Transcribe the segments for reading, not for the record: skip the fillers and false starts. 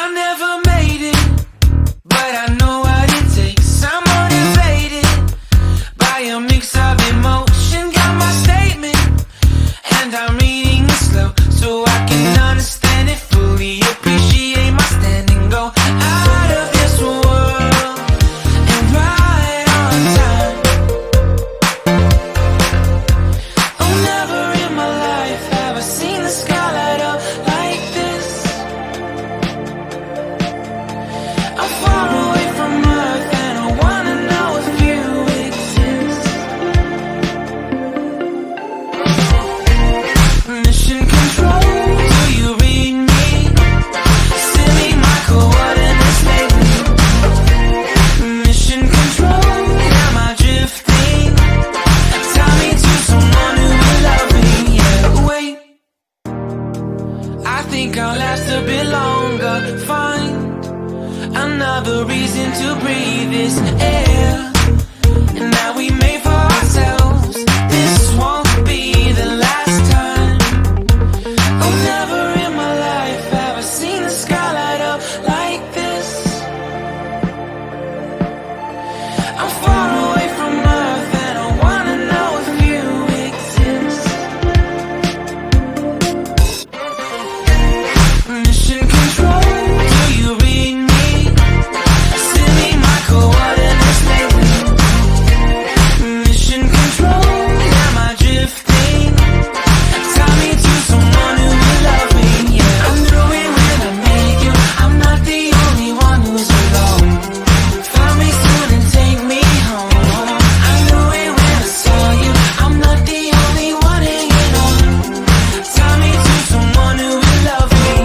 I never made it, but I know what it takes. I'm motivated by a mix of emotion. Got my statement, and I'm reading it slow so I can understand it fully. Appreciate my stand and go out of this world and right on time. Oh, never in my life have I seen the sky light up like this. I'm far away from Earth and I wanna know if you exist. Mission control, do you read me? Send me my coordinates lately. Mission control, am I drifting? Tie me to someone who will love me. Yeah, wait, I think I'll last a bit longer. Find another reason to breathe this air, and that we made for ourselves. This won't be the last time. Oh, never in my life have I seen the sky light up like this. I'm far away from Earth and I wanna know if you exist. Mission control, do you read me? Send me my coordinates lately. Mission control, am I drifting? Tie me to someone who will love me. Yeah, I knew it when I met you. I'm not the only one who's alone. Find me soon and take me home. I knew it when I saw you. I'm not the only one hanging on. Tie me to someone who will love me.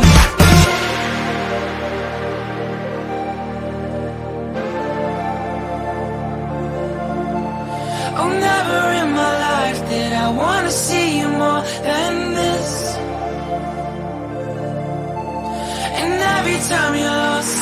Oh, never in my life did I wanna see you more than this. And every time you're lost